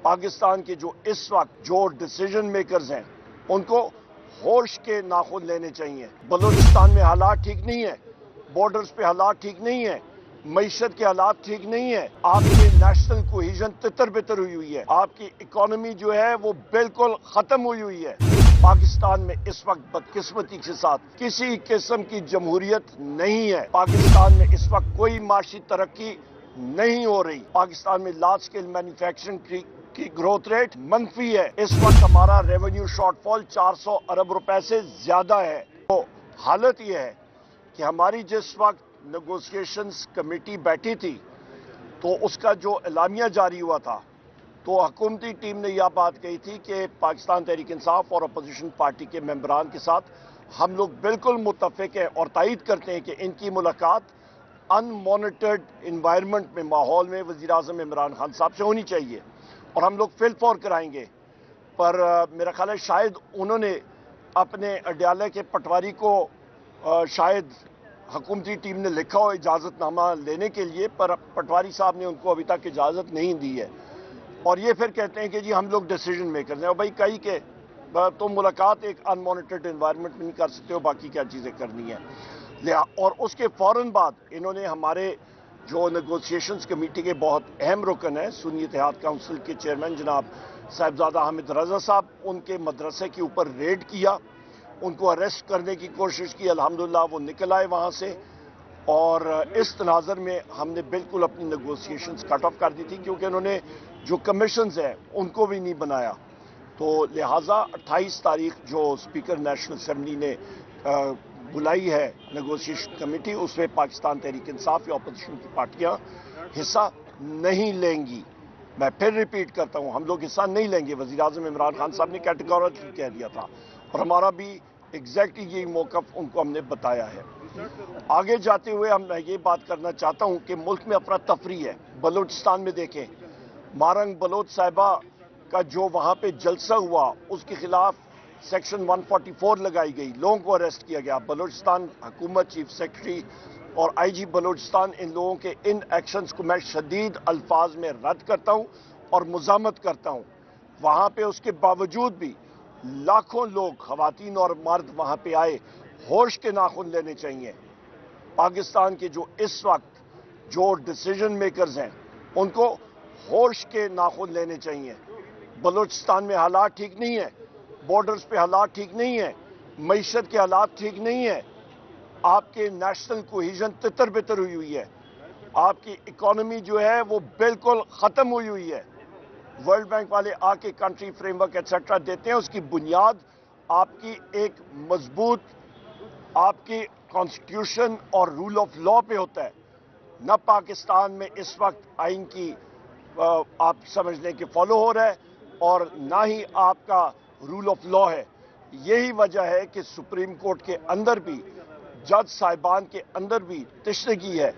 پاکستان کے جو اس وقت جو ڈیسیجن میکرز ہیں ان کو ہوش کے ناخن لینے چاہیے۔ بلوچستان میں حالات ٹھیک نہیں ہیں، بارڈرز پہ حالات ٹھیک نہیں ہیں، معیشت کے حالات ٹھیک نہیں ہیں، آپ کی نیشنل کوہیژن تتر بتر ہوئی ہے، آپ کی اکانومی جو ہے وہ بالکل ختم ہوئی ہے۔ پاکستان میں اس وقت بدقسمتی کے ساتھ کسی قسم کی جمہوریت نہیں ہے۔ پاکستان میں اس وقت کوئی معاشی ترقی نہیں ہو رہی۔ پاکستان میں لارج اسکیل مینوفیکچرنگ کی گروتھ ریٹ منفی ہے۔ اس وقت ہمارا ریونیو شارٹ فال 400 ارب روپے سے زیادہ ہے۔ تو حالت یہ ہے کہ ہماری جس وقت نیگوسیشنز کمیٹی بیٹھی تھی تو اس کا جو اعلامیہ جاری ہوا تھا تو حکومتی ٹیم نے یہ بات کہی تھی کہ پاکستان تحریک انصاف اور اپوزیشن پارٹی کے ممبران کے ساتھ ہم لوگ بالکل متفق ہیں اور تائید کرتے ہیں کہ ان کی ملاقات ان مانیٹرڈ انوائرمنٹ میں، ماحول میں وزیر اعظم عمران خان صاحب سے ہونی چاہیے اور ہم لوگ فی الفور کرائیں گے۔ پر میرا خیال ہے شاید انہوں نے اپنے اڈیالہ کے پٹواری کو شاید حکومتی ٹیم نے لکھا ہو اجازت نامہ لینے کے لیے، پر پٹواری صاحب نے ان کو ابھی تک اجازت نہیں دی ہے اور یہ پھر کہتے ہیں کہ جی ہم لوگ ڈیسیجن میکرز ہیں۔ اور بھائی کئی کہ تم ملاقات ایک ان مانیٹرڈ انوائرمنٹ میں نہیں کر سکتے ہو، باقی کیا چیزیں کرنی ہیں۔ اور اس کے فوراً بعد انہوں نے ہمارے جو نیگوسیشنز کمیٹی کے بہت اہم رکن ہیں، سنی اتحاد کونسل کے چیئرمین جناب صاحبزادہ حامد رضا صاحب، ان کے مدرسے کے اوپر ریڈ کیا، ان کو اریسٹ کرنے کی کوشش کی، الحمدللہ وہ نکل آئے وہاں سے، اور اس تناظر میں ہم نے بالکل اپنی نیگوسیشنز کٹ آف کر دی تھی کیونکہ انہوں نے جو کمیشنز ہیں ان کو بھی نہیں بنایا۔ تو لہٰذا 28 تاریخ جو اسپیکر نیشنل اسمبلی نے بلائی ہے نیگوسیشن کمیٹی، اس میں پاکستان تحریک انصاف یا اپوزیشن کی پارٹیاں حصہ نہیں لیں گی۔ میں پھر ریپیٹ کرتا ہوں، ہم لوگ حصہ نہیں لیں گے۔ وزیر اعظم عمران خان صاحب نے کیٹیگوریکلی کہہ دیا تھا اور ہمارا بھی ایگزیکٹلی یہی موقف ان کو ہم نے بتایا ہے۔ آگے جاتے ہوئے میں یہ بات کرنا چاہتا ہوں کہ ملک میں افراتفری ہے۔ بلوچستان میں دیکھیں، مارنگ بلوچ صاحبہ کا جو وہاں پہ جلسہ ہوا اس کے خلاف سیکشن 144 لگائی گئی، لوگوں کو اریسٹ کیا گیا۔ بلوچستان حکومت، چیف سیکرٹری اور آئی جی بلوچستان، ان لوگوں کے ان ایکشنز کو میں شدید الفاظ میں رد کرتا ہوں اور مذمت کرتا ہوں۔ وہاں پہ اس کے باوجود بھی لاکھوں لوگ، خواتین اور مرد وہاں پہ آئے، ہوش کے ناخن لینے چاہیے۔ پاکستان کے جو اس وقت جو ڈیسیجن میکرز ہیں ان کو ہوش کے ناخن لینے چاہیے۔ بلوچستان میں حالات ٹھیک نہیں ہیں، بارڈرز پہ حالات ٹھیک نہیں ہیں، معیشت کے حالات ٹھیک نہیں ہیں، آپ کے نیشنل کوہیژن تتر بتر ہوئی ہے، آپ کی اکانومی جو ہے وہ بالکل ختم ہوئی ہے۔ ورلڈ بینک والے آ کے کنٹری فریم ورک ایٹسیٹرا دیتے ہیں، اس کی بنیاد آپ کی ایک مضبوط آپ کی کانسٹیٹیوشن اور رول آف لا پہ ہوتا ہے۔ نہ پاکستان میں اس وقت آئین کی آپ سمجھ لیں کہ فالو ہو رہا ہے اور نہ ہی آپ کا رول آف لا ہے۔ یہی وجہ ہے کہ سپریم کورٹ کے اندر بھی، جج صاحبان کے اندر بھی تشنگی ہے،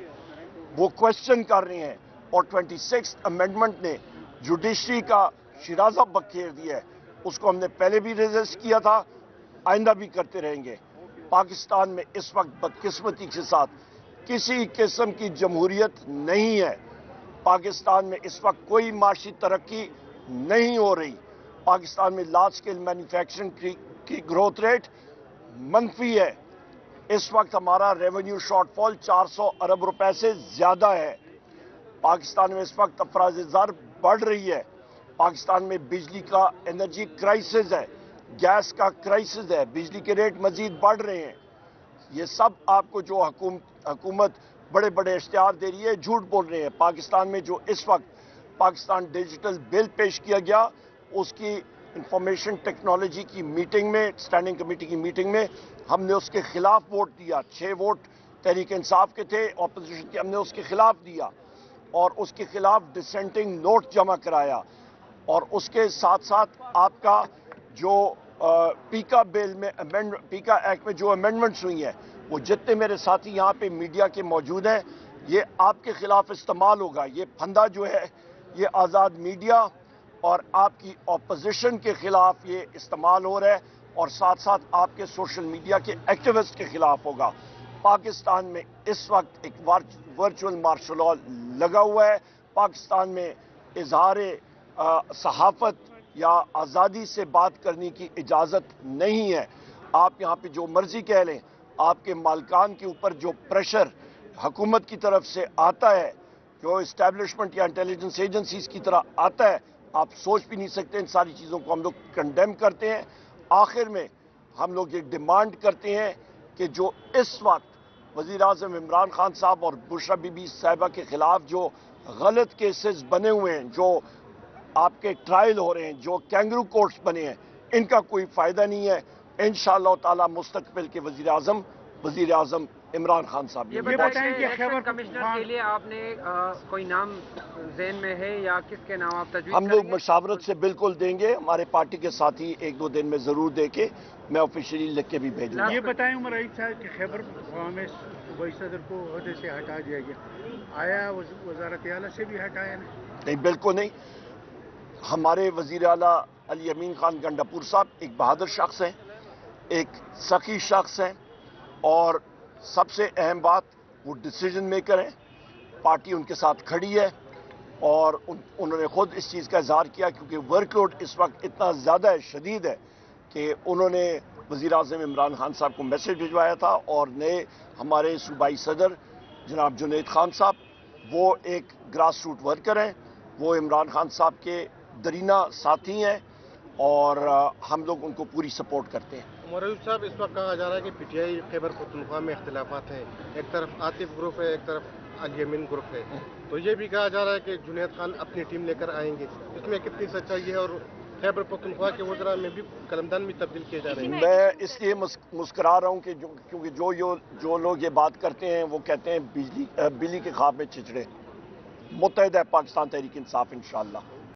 وہ کوشچن کر رہے ہیں اور 26 امینڈمنٹ نے جوڈیشری کا شیرازہ بکھیر دیا ہے۔ اس کو ہم نے پہلے بھی ریزسٹ کیا تھا، آئندہ بھی کرتے رہیں گے۔ پاکستان میں اس وقت بدقسمتی کے ساتھ کسی قسم کی جمہوریت نہیں ہے۔ پاکستان میں اس وقت کوئی معاشی ترقی نہیں ہو رہی۔ پاکستان میں لارج اسکیل مینوفیکچرنگ کی گروتھ ریٹ منفی ہے۔ اس وقت ہمارا ریونیو شارٹ فال 400 ارب روپے سے زیادہ ہے۔ پاکستان میں اس وقت افراز زر بڑھ رہی ہے۔ پاکستان میں بجلی کا انرجی کرائسس ہے، گیس کا کرائسس ہے، بجلی کے ریٹ مزید بڑھ رہے ہیں۔ یہ سب آپ کو جو حکومت بڑے بڑے اشتہار دے رہی ہے، جھوٹ بول رہے ہیں۔ پاکستان میں جو اس وقت پاکستان ڈیجیٹل بل پیش کیا گیا، اس کی انفارمیشن ٹیکنالوجی کی میٹنگ میں، اسٹینڈنگ کمیٹی کی میٹنگ میں ہم نے اس کے خلاف ووٹ دیا۔ 6 ووٹ تحریک انصاف کے تھے، اپوزیشن کے، ہم نے اس کے خلاف دیا اور اس کے خلاف ڈسینٹنگ نوٹ جمع کرایا۔ اور اس کے ساتھ ساتھ آپ کا جو پیکا بل میں پیکا ایکٹ میں جو امینڈمنٹس ہوئی ہیں، وہ جتنے میرے ساتھی یہاں پہ میڈیا کے موجود ہیں، یہ آپ کے خلاف استعمال ہوگا۔ یہ پھندا جو ہے یہ آزاد میڈیا اور آپ کی اپوزیشن کے خلاف یہ استعمال ہو رہا ہے اور ساتھ ساتھ آپ کے سوشل میڈیا کے ایکٹیوسٹ کے خلاف ہوگا۔ پاکستان میں اس وقت ایک ورچوئل مارشل لا لگا ہوا ہے۔ پاکستان میں اظہار صحافت یا آزادی سے بات کرنے کی اجازت نہیں ہے. آپ یہاں پہ جو مرضی کہہ لیں, آپ کے مالکان کے اوپر جو پریشر حکومت کی طرف سے آتا ہے, جو اسٹیبلشمنٹ یا انٹیلیجنس ایجنسیز کی طرح آتا ہے, آپ سوچ بھی نہیں سکتے. ان ساری چیزوں کو ہم لوگ کنڈیم کرتے ہیں. آخر میں ہم لوگ یہ ڈیمانڈ کرتے ہیں کہ جو اس وقت وزیر اعظم عمران خان صاحب اور بشرا بی بی صاحبہ کے خلاف جو غلط کیسز بنے ہوئے ہیں, جو آپ کے ٹرائل ہو رہے ہیں, جو کینگرو کورٹس بنے ہیں, ان کا کوئی فائدہ نہیں ہے. انشاءاللہ تعالی مستقبل کے وزیر اعظم عمران خان صاحب. یہ بتائیں کہ الیکشن کمشنر کے لیے آپ نے کوئی نام ذہن میں ہے یا کس کے نام آپ تجویز ہم کریں لوگ گے؟ مشاورت سے بالکل دیں گے. ہمارے پارٹی کے ساتھی ایک دو دن میں ضرور دے کے میں آفیشلی لکھ کے بھی بھیجوں گا. یہ بتائیں عمر عید صاحب کہ خیبر پختونخوا میں صوبائی صدر کو عہدے سے ہٹا دیا گیا, آیا وزارت اعلیٰ سے بھی ہٹایا نہیں, بالکل نہیں. ہمارے وزیر اعلیٰ علی امین خان گنڈاپور صاحب ایک بہادر شخص ہیں, ایک سخی شخص ہیں, اور سب سے اہم بات وہ ڈیسیجن میکر ہیں. پارٹی ان کے ساتھ کھڑی ہے اور انہوں نے خود اس چیز کا اظہار کیا, کیونکہ ورک لوڈ اس وقت اتنا زیادہ شدید ہے کہ انہوں نے وزیر اعظم عمران خان صاحب کو میسج بھجوایا تھا, اور نئے ہمارے صوبائی صدر جناب جنید خان صاحب, وہ ایک گراس روٹ ورکر ہیں, وہ عمران خان صاحب کے درینہ ساتھی ہیں, اور ہم لوگ ان کو پوری سپورٹ کرتے ہیں. عمر ایوب صاحب, اس وقت کہا جا رہا ہے کہ P T I Khyber Pakhtunkhwa میں اختلافات ہیں, ایک طرف عاطف گروپ ہے, ایک طرف علی امین گروپ ہے, تو یہ بھی کہا جا رہا ہے کہ جنید خان اپنی ٹیم لے کر آئیں گے, اس میں کتنی سچائی ہے؟ اور خیبر پختونخوا کے وزراء میں بھی قلمدان بھی تبدیل کیے جا رہے ہیں. میں اس لیے مسکرا رہا ہوں کہ کیونکہ جو لوگ یہ بات کرتے ہیں وہ کہتے ہیں بجلی کے خواب میں چچڑے. متحد ہے پاکستان تحریک انصاف انشاءاللہ.